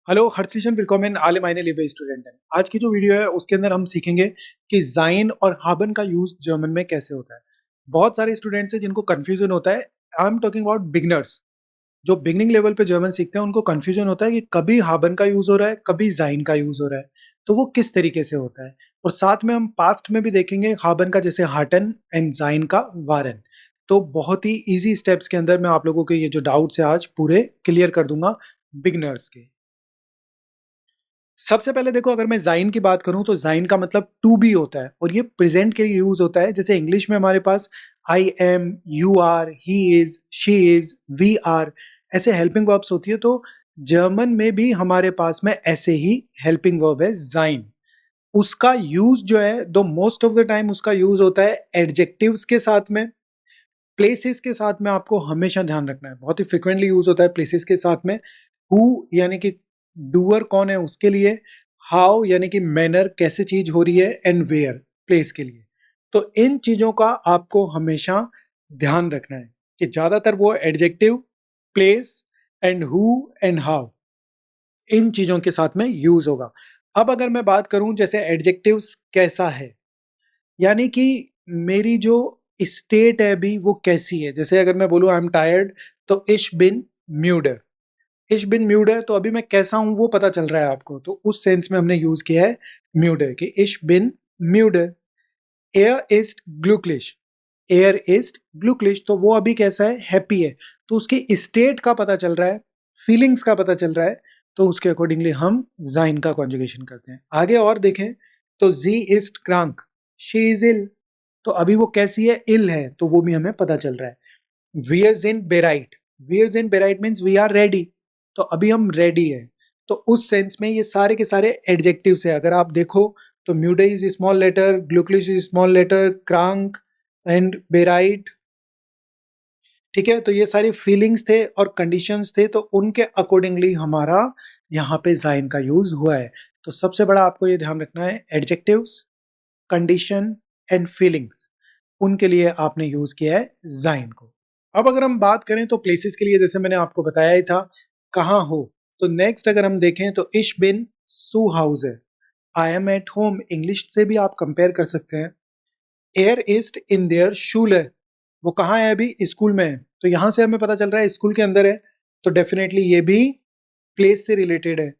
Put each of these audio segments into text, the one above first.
Hello, herzlichen willkommen alle meine liebe Studenten। आज की जो वीडियो है उसके अंदर हम सीखेंगे कि ज़ाइन और haben का यूज़ जर्मन में कैसे होता है। बहुत सारे स्टूडेंट्स हैं जिनको कन्फ्यूजन होता है। I am talking about beginners. जो बिगिनिंग लेवल पे जर्मन सीखते हैं उनको कन्फ्यूजन होता है कि कभी haben का यूज़ हो रहा है, कभी ज़ाइन का यूज़ हो रहा है। तो वो किस तरीके से होता है, और साथ में हम पास्ट में भी देखेंगे haben का, जैसे हार्टन, एंड ज़ाइन का वारन। तो बहुत ही ईजी स्टेप्स के अंदर मैं आप लोगों के ये जो डाउट्स है आज पूरे क्लियर कर दूंगा बिगिनर्स के। सबसे पहले देखो, अगर मैं ज़ाइन की बात करूँ तो ज़ाइन का मतलब टू बी होता है, और ये प्रेज़ेंट के लिए यूज़ होता है। जैसे इंग्लिश में हमारे पास I am, you are, he is, she is, we are, ऐसे हेल्पिंग वर्ब्स होती है। तो जर्मन में भी हमारे पास में ऐसे ही हेल्पिंग वर्ब है ज़ाइन। उसका यूज़ जो है, दो मोस्ट ऑफ द टाइम उसका यूज़ होता है एडजेक्टिव्स के साथ में, प्लेसेस के साथ में। आपको हमेशा ध्यान रखना है, बहुत ही फ्रिक्वेंटली यूज़ होता है प्लेसेस के साथ में। हु यानी कि डूअर कौन है उसके लिए, हाउ यानी कि मैनर कैसे चीज हो रही है, एंड वेयर प्लेस के लिए। तो इन चीजों का आपको हमेशा ध्यान रखना है कि ज्यादातर वो adjective, place and who and how, इन चीजों के साथ में यूज होगा। अब अगर मैं बात करूं जैसे एडजेक्टिव्स कैसा है, यानी कि मेरी जो स्टेट है अभी वो कैसी है। जैसे अगर मैं बोलूं आई एम टायर्ड, तो इश बिन म्यूडर। इश बिन म्यूडर, तो अभी मैं कैसा हूं वो पता चल रहा है आपको, तो उस सेंस में हमने यूज किया है म्यूडर, कि इश बिन म्यूडर। एयर इस्ट ग्लूक्लिश, एयर इस्ट ग्लूक्लिश, तो वो अभी कैसा है, हैप्पी है। तो उसकी स्टेट का पता चल रहा है, फीलिंग्स का पता चल रहा है, तो उसके अकॉर्डिंगली हम जाइन का कॉन्जुगेशन करते हैं। आगे और देखें तो जी इस्ट क्रांक, शी इज इल, तो अभी वो कैसी है, इल है, तो वो भी हमें पता चल रहा है। वियर्स इन बेराइट, वियर्स इन बेराइट मीन्स वी आर रेडी, तो अभी हम रेडी है। तो उस सेंस में ये सारे के सारे एडजेक्टिव्स है। अगर आप देखो तो म्यूडे इज स्मॉल लेटर, ग्लूक्लिश इज स्मॉल लेटर, क्रांक एंड बेराइट, ठीक है। तो ये सारी फीलिंग्स थे और कंडीशंस थे, तो उनके अकॉर्डिंगली हमारा यहाँ पे जाइन का यूज हुआ है। तो सबसे बड़ा आपको ये ध्यान रखना है, एडजेक्टिव्स, कंडीशन एंड फीलिंग्स, उनके लिए आपने यूज किया है जाइन को। अब अगर हम बात करें तो प्लेसेस के लिए, जैसे मैंने आपको बताया ही था, कहाँ हो, तो नेक्स्ट अगर हम देखें तो इश बिन सू हाउस है, I am at home, English से भी आप कंपेयर कर सकते हैं। एयर इस्ट इन देयर शूल है, वो कहाँ है, अभी स्कूल में है, तो यहां से हमें पता चल रहा है स्कूल के अंदर है, तो डेफिनेटली ये भी प्लेस से रिलेटेड है।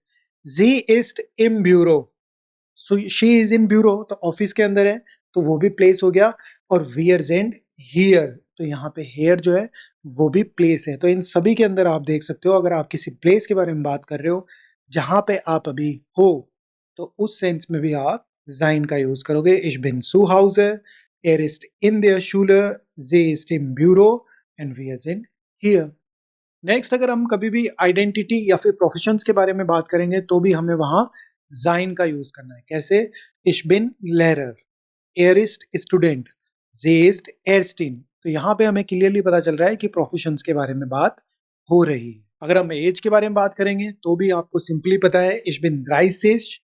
जी इस्ट इन ब्यूरो, शी इज इन ब्यूरो, तो ऑफिस के अंदर है, तो वो भी प्लेस हो गया। और वियर्स एंड हियर, तो यहाँ पे हेयर जो है वो भी प्लेस है। तो इन सभी के अंदर आप देख सकते हो, अगर आप किसी प्लेस के बारे में बात कर रहे हो जहां पे आप अभी हो, तो उस सेंस में भी आप जाइन का यूज करोगे। इश बिन सू house, er ist in der Schule, sie ist im Büro and wir sind hier। Next अगर हम कभी भी आइडेंटिटी या फिर प्रोफेशंस के बारे में बात करेंगे तो भी हमें वहां जाइन का यूज करना है। कैसे, इश बिन लेरर, एयरिस्ट स्टूडेंट, जेस्ट एयरस्टीन, तो यहाँ पे हमें क्लियरली पता चल रहा है कि प्रोफेशंस के बारे में बात हो रही है। अगर हम एज के बारे में बात करेंगे तो भी आपको सिंपली पता है, इश बिन ड्राइसिश।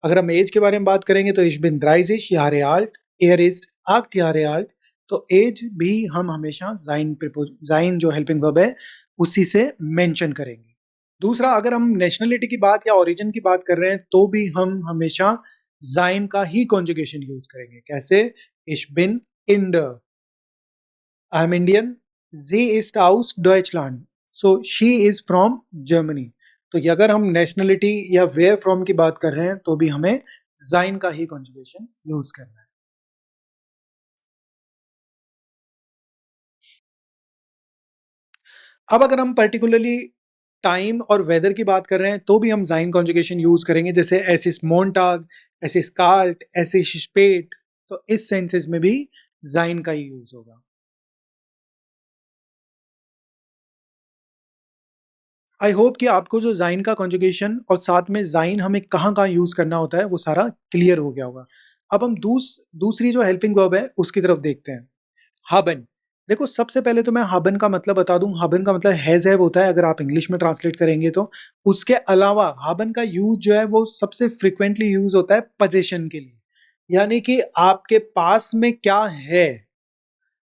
अगर हम एज के बारे में बात करेंगे तो इश बिन ड्राइसिश यारे आल्ट, एयर इस्ट आक्ट यारे आल्ट, तो एज भी हम हमेशा जाइन जो हेल्पिंग वर्ब है उसी से मेंशन करेंगे। दूसरा, अगर हम नेशनलिटी की बात या ओरिजिन की बात कर रहे हैं तो भी हम हमेशा जाइन का ही कॉन्जुगेशन यूज करेंगे। कैसे, इश बिन इंडर, आई एम इंडियन, जी इस्ट आउस डॉइचलैंड, so she is from Germany. तो ये अगर हम नेशनलिटी या वेयर फ्रॉम की बात कर रहे हैं तो भी हमें जाइन का ही कॉन्जुगेशन यूज करना है। अब अगर हम पर्टिकुलरली टाइम और वेदर की बात कर रहे हैं तो भी हम जाइन कॉन्जुगेशन यूज करेंगे। जैसे एसिस मोन्टाग, एसिस कार्ट, एसिस स्पेट, तो इस सेंसेस में भी जाइन का ही यूज होगा। आई होप कि आपको जो जाइन का कॉन्जुगेशन और साथ में जाइन हमें कहाँ कहाँ यूज करना होता है वो सारा क्लियर हो गया होगा। अब हम दूसरी जो हेल्पिंग वर्ब है उसकी तरफ देखते हैं, हाबन। देखो, सबसे पहले तो मैं हाबन का मतलब बता दूं। हाबन का मतलब हैज हैव होता है, अगर आप इंग्लिश में ट्रांसलेट करेंगे तो। उसके अलावा हाबन का यूज जो है वो सबसे फ्रिक्वेंटली यूज होता है पोजीशन के लिए, यानी कि आपके पास में क्या है।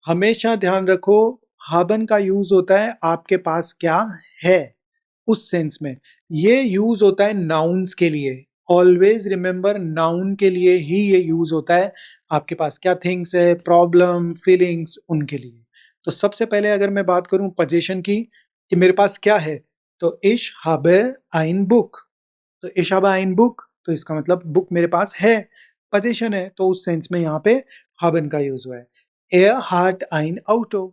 हमेशा ध्यान रखो, हाबन का यूज होता है आपके पास क्या है, उस सेंस में। ये यूज होता है नाउन्स के लिए। ऑलवेज रिमेंबर नाउन के लिए ही ये यूज होता है। आपके पास क्या थिंग्स है, प्रॉब्लम, फीलिंग्स, उनके लिए। तो सबसे पहले अगर मैं बात करूं पोजीशन की कि मेरे पास क्या है, तो इश habe ein बुक। तो इश habe ein बुक, तो इसका मतलब बुक मेरे पास है, पोजीशन है, तो उस सेंस में यहाँ पे haben का यूज हुआ है। Er hat ein Auto,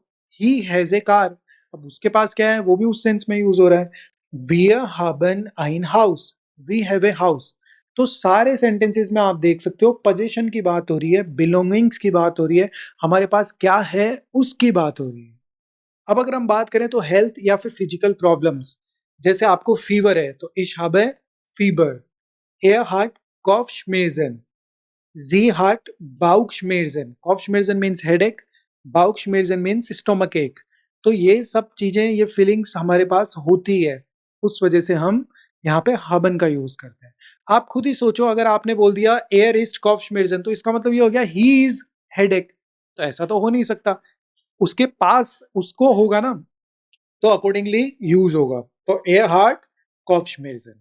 he has a car। अब उसके पास क्या है, वो भी उस सेंस में यूज हो रहा है। Wir haben ein Haus, we have a house। तो सारे सेंटेंसेस में आप देख सकते हो पोजीशन की बात हो रही है, बिलोंगिंग्स की बात हो रही है, हमारे पास क्या है उसकी बात हो रही है। अब अगर हम बात करें तो हेल्थ या फिर फिजिकल प्रॉब्लम्स, जैसे आपको फीवर है तो ich habe fever. Er hat Kopfschmerzen, sie hat Bauchschmerzen। Kopfschmerzen means headache, Bauchschmerzen means stomach एक। तो ये सब चीजें, ये फीलिंग्स हमारे पास होती है, उस वजह से हम यहाँ पे haben का यूज करते हैं। आप खुद ही सोचो, अगर आपने बोल दिया एयर इज Kopfschmerzen, तो इसका मतलब ये हो गया ही इज हेडेक। तो ऐसा तो हो नहीं सकता, उसके पास उसको होगा ना, तो अकॉर्डिंगली यूज होगा। तो एयर हार्ट Kopfschmerzen।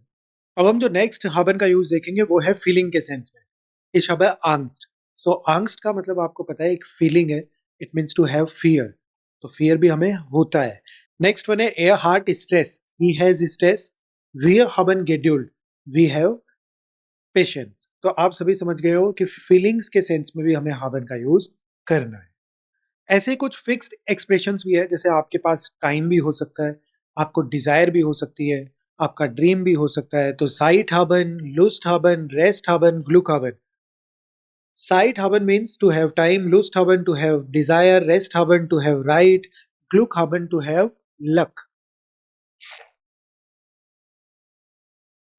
अब हम जो नेक्स्ट haben का यूज देखेंगे वो है फीलिंग के सेंस में। Ich habe Angst। सो angst का मतलब आपको पता है एक फीलिंग है, it means to have fear. तो फियर भी हमें होता है। नेक्स्ट वन है एयर हार्ट स्ट्रेस, he has stress. Wir haben Geduld, we have patience। तो आप सभी समझ गए हो कि फीलिंग्स के सेंस में भी हमें haben का यूज करना है। ऐसे ही कुछ फिक्स्ड एक्सप्रेशंस भी है, जैसे आपके पास टाइम भी हो सकता है, आपको डिजायर भी हो सकती है, आपका ड्रीम भी हो सकता है। तो site haben, lust haben, rest haben, ग्लुक haben। Sight haben means to have time, lust haben to have desire, rest haben to have right, Glück haben to have luck।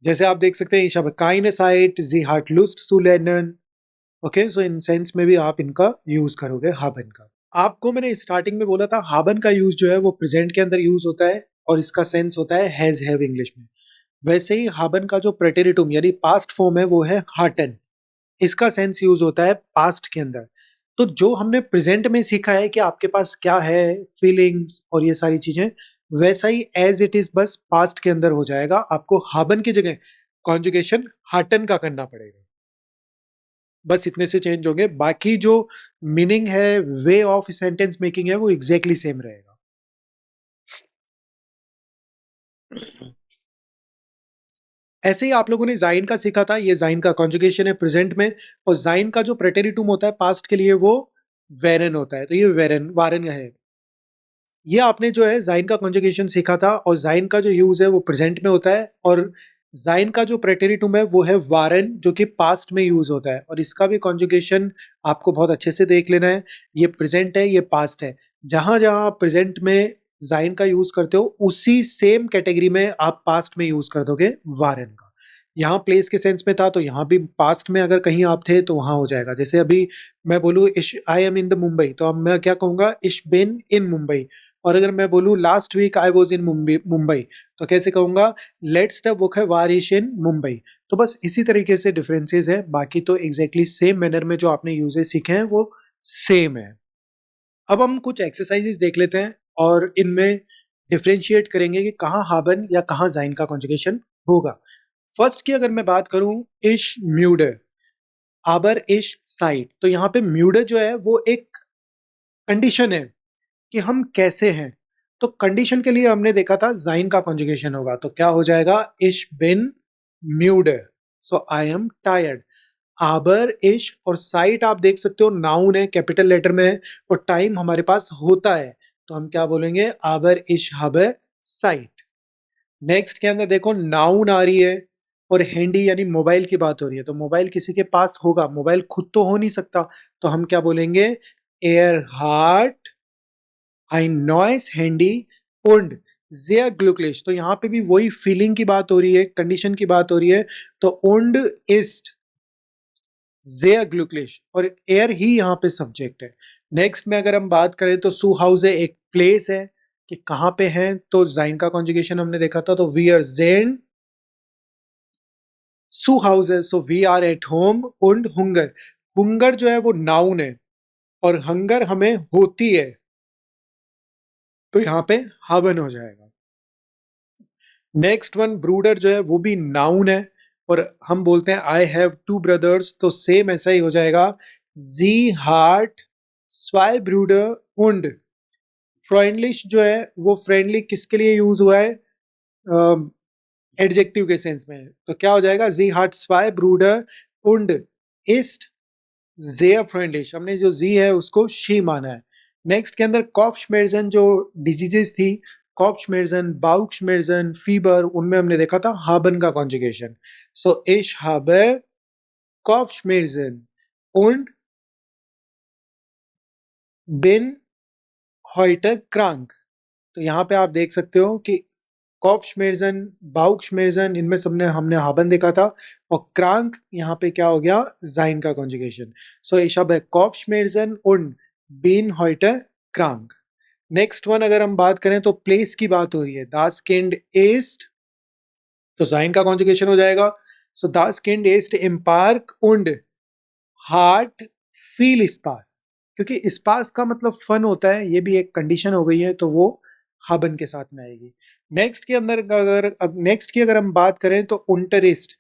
जैसे आप देख सकते हैं, ich habe keine Zeit, sie hat Lust zu lernen। Okay, so in sense में भी आप इनका use करोगे haben का। आपको मैंने स्टार्टिंग में बोला था haben का यूज जो है वो प्रेजेंट के अंदर यूज होता है और इसका सेंस होता है हैज हैव इंग्लिश में। वैसे ही haben का जो प्रेटेरिटुम यानी पास्ट फॉर्म है वो है hatten। इसका सेंस यूज होता है पास्ट के अंदर। तो जो हमने प्रेजेंट में सीखा है कि आपके पास क्या है, फीलिंग्स और ये सारी चीजें, वैसा ही एज इट इज बस पास्ट के अंदर हो जाएगा। आपको haben की जगह कॉन्जुगेशन hatten का करना पड़ेगा। बस इतने से चेंज होंगे, बाकी जो मीनिंग है, वे ऑफ सेंटेंस मेकिंग है, वो एग्जैक्टली सेम रहेगा। ऐसे ही आप लोगों ने जाइन का सीखा था, ये जाइन का कॉन्जुगेशन है प्रेजेंट में, और जाइन का जो प्रेटेरिटुम होता है पास्ट के लिए वो वेरन होता है। तो ये वेरन वारन है। ये आपने जो है जाइन का कॉन्जुगेशन सीखा था, और जाइन का जो यूज है वो प्रेजेंट में होता है, और जाइन का जो प्रेटेरिटुम है वो है वारन, जो कि पास्ट में यूज होता है। और इसका भी कॉन्जुगेशन आपको बहुत अच्छे से देख लेना है। ये प्रेजेंट है, ये पास्ट है। जहां जहां आप प्रेजेंट में जाइन का यूज करते हो, उसी सेम कैटेगरी में आप पास्ट में यूज कर दोगे वारन का। यहाँ प्लेस के सेंस में था, तो यहाँ भी पास्ट में अगर कहीं आप थे तो वहां हो जाएगा। जैसे अभी मैं बोलूँ इश I am in the Mumbai, तो अब मैं क्या कहूंगा, इश बिन इन मुंबई। और अगर मैं बोलूँ last week I was in Mumbai, तो कैसे कहूंगा, लेट्स द बुक है वारिश इन मुंबई। तो बस इसी तरीके से डिफरेंसेस है, बाकी तो एग्जैक्टली सेम मैनर में जो आपने यूजेस सीखे हैं वो सेम है। अब हम कुछ एक्सरसाइजेस देख लेते हैं और इनमें डिफ्रेंशिएट करेंगे कि कहाँ haben या कहाँ जाइन का कॉन्जुगेशन होगा। फर्स्ट की अगर मैं बात करूं, इश म्यूडे, आबर इश साइट, तो यहाँ पे म्यूडे जो है वो एक कंडीशन है कि हम कैसे हैं। तो कंडीशन के लिए हमने देखा था जाइन का कॉन्जुगेशन होगा, तो क्या हो जाएगा, इश बिन म्यूडे, सो आई एम टायर्ड। आबर इश और साइट आप देख सकते हो नाउन है, कैपिटल लेटर में है, और टाइम हमारे पास होता है, तो हम क्या बोलेंगे, आबर इश habe साइट। नेक्स्ट के अंदर देखो नाउन आ रही है और हैंडी यानी मोबाइल की बात हो रही है, तो मोबाइल किसी के पास होगा, मोबाइल खुद तो हो नहीं सकता, तो हम क्या बोलेंगे, air heart ein neues Handy und sehr glücklich। तो यहाँ पे भी वही फीलिंग की बात हो रही है, कंडीशन की बात हो रही है, तो und ist sehr glücklich, और एयर ही यहाँ पे सब्जेक्ट है। नेक्स्ट में अगर हम बात करें तो सू हाउस है, एक प्लेस है कि कहाँ पे है, तो जाइन का कॉन्जुगेशन हमने देखा था, तो वी आर जेन सू हाउस है, so we are at home und हुंगर। हुंगर जो है वो नाउन है और हंगर हमें होती है, तो यहाँ पे haben हो जाएगा। नेक्स्ट वन ब्रूडर जो है वो भी नाउन है, और हम बोलते हैं आई हैव टू ब्रदर्स, तो सेम ऐसा ही हो जाएगा, जी हार्ट स्वाई ब्रूडर उंड। फ्रेंडलिश जो है वो फ्रेंडली किसके लिए यूज हुआ है, एडजेक्टिव के सेंस में, तो क्या हो जाएगा, जी हार्ट स्वाई ब्रूडर उंड इस्ट sehr freundlich, हमने जो जी है उसको शी माना है। नेक्स्ट के अंदर कॉप्शमेर्जन जो डिजीजेस थी, कॉप्शमेर्जन, बाउक्शमेर्जन, फीबर, उनमें हमने देखा था हाबन का कॉन्जुगेशन। सो इश habe कॉप्शमेर्जन und bin heute krank। तो यहाँ पे आप देख सकते हो कि कॉप्शमेर्जन, बाउक्शमेर्जन, इनमें सबने हमने हाबन देखा था, और क्रांक यहाँ पे क्या हो गया, जाइन का कॉन्जुगेशन। सो ich habe Kopfschmerzen und bin heute krank। Next one अगर हम बात करें तो प्लेस की बात हो रही है, das Kind ist, तो जाइन का कॉन्जुगेशन हो जाएगा। सो das Kind ist im Park und hat viel Spaß, क्योंकि स्पास का मतलब फन होता है, ये भी एक कंडीशन हो गई है, तो वो हाबन के साथ में आएगी। नेक्स्ट की अगर हम बात करें तो उंटरिस्ट,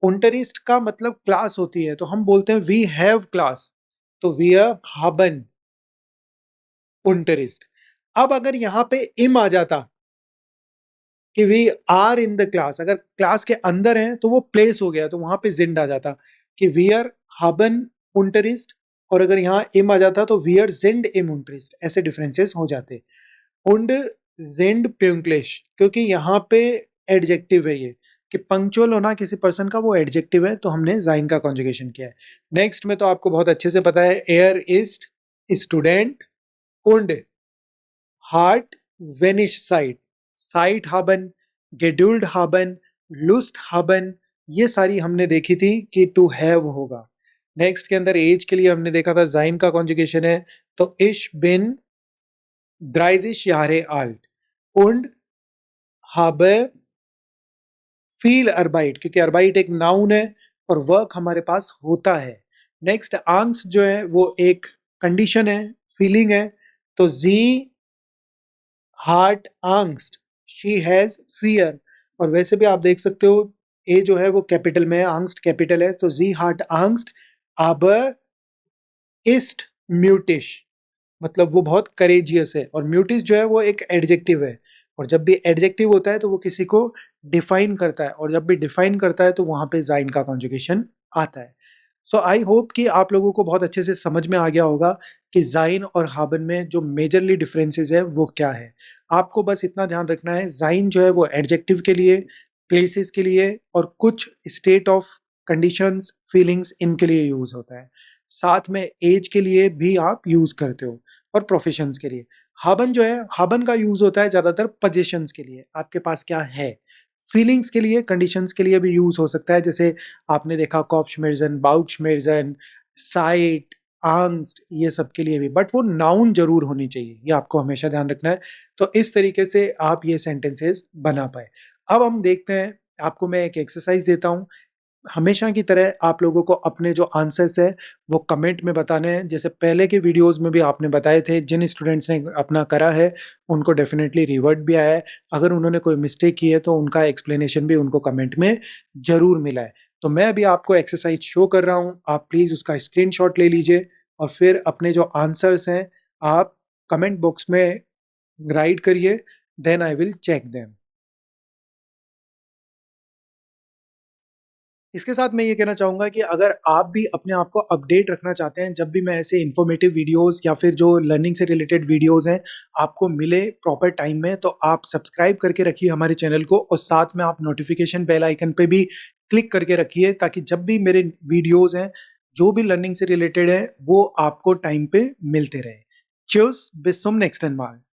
उंटरिस्ट का मतलब क्लास होती है, तो हम बोलते हैं वी हैव क्लास, तो वी हाबन उंटरिस्ट। अब अगर यहाँ पे इम आ जाता कि we are in the class, अगर क्लास के अंदर है तो वो प्लेस हो गया, तो वहां पे जिंड आ जाता कि वी आर हाबन उंटरिस्ट, और अगर यहाँ इम आ जाता तो वी आर जिंड इम उंटरिस्ट, ऐसे डिफरेंसेस हो जाते। उंड जिंड प्यूंक्लिश, क्योंकि यहाँ पे एडजेक्टिव है ये, कि पंक्चुअल होना किसी पर्सन का वो एडजेक्टिव है, तो हमने जाइन का कॉन्जुगेशन किया है। नेक्स्ट में तो आपको बहुत अच्छे से पता है, एयर इस्ट स्टूडेंट उंड हार्ट वेनिश साइट, साइट हाबन, गेड्यूल्ड हाबन, लुस्ट हाबन, ये सारी हमने देखी थी कि टू हैव होगा। नेक्स्ट के अंदर एज के लिए हमने देखा था जाइन का कॉन्जुगेशन है, तो इश बिन 30 Jahre alt und habe फील अर्बाइट, क्योंकि अर्बाइट एक नाउन है और वर्क हमारे पास होता है। नेक्स्ट आंग्स जो है वो एक कंडीशन है, फीलिंग है, तो जी हार्ट आंग्स्ट, शी हैज फियर, और वैसे भी आप देख सकते हो ए जो है वो कैपिटल में है, आंग्स्ट कैपिटल है, तो जी हार्ट आंग्स्ट aber ist म्यूटिश, मतलब वो बहुत करेजियस है, और म्यूटिस जो है वो एक एडजेक्टिव है, और जब भी एडजेक्टिव होता है तो वो किसी को डिफाइन करता है, और जब भी डिफाइन करता है तो वहां पे जाइन का कॉन्जुगेशन आता है। सो आई होप कि आप लोगों को बहुत अच्छे से समझ में आ गया होगा कि जाइन और हाबन में जो मेजरली डिफरेंसेस है वो क्या है। आपको बस इतना ध्यान रखना है, जाइन जो है वो एडजेक्टिव के लिए, प्लेसेस के लिए, और कुछ स्टेट ऑफ कंडीशंस, फीलिंग्स, इनके लिए यूज होता है। साथ में एज के लिए भी आप यूज करते हो, और प्रोफेशंस के लिए। हाबन जो है, हाबन का यूज होता है ज्यादातर पोजीशंस के लिए, आपके पास क्या है। फीलिंग्स के लिए, कंडीशंस के लिए भी यूज हो सकता है, जैसे आपने देखा कॉप्शमेर्जन, बाउक्शमेर्जन, साइट, आंग्स्ट, ये सब के लिए भी, बट वो नाउन जरूर होनी चाहिए, ये आपको हमेशा ध्यान रखना है। तो इस तरीके से आप ये सेंटेंसेस बना पाए। अब हम देखते हैं, आपको मैं एक एक्सरसाइज देता हूं। हमेशा की तरह आप लोगों को अपने जो आंसर्स है वो कमेंट में बताने हैं, जैसे पहले के वीडियोस में भी आपने बताए थे, जिन स्टूडेंट्स ने अपना करा है उनको डेफिनेटली रिवर्ट भी आया है, अगर उन्होंने कोई मिस्टेक की है तो उनका एक्सप्लेनेशन भी उनको कमेंट में जरूर मिला है। तो मैं अभी आपको एक्सरसाइज शो कर रहा हूँ, आप प्लीज़ उसका स्क्रीनशॉट ले लीजिए, और फिर अपने जो आंसर्स हैं आप कमेंट बॉक्स में राइट करिए, then I will check them. इसके साथ मैं ये कहना चाहूँगा कि अगर आप भी अपने आप को अपडेट रखना चाहते हैं, जब भी मैं ऐसे इन्फॉर्मेटिव वीडियोस या फिर जो लर्निंग से रिलेटेड वीडियोस हैं आपको मिले प्रॉपर टाइम में, तो आप सब्सक्राइब करके रखिए हमारे चैनल को, और साथ में आप नोटिफिकेशन बेल आइकन पे भी क्लिक करके रखिए, ताकि जब भी मेरे वीडियोस हैं जो भी लर्निंग से रिलेटेड है वो आपको टाइम पे मिलते रहे। Tschüss, bis zum nächsten Mal।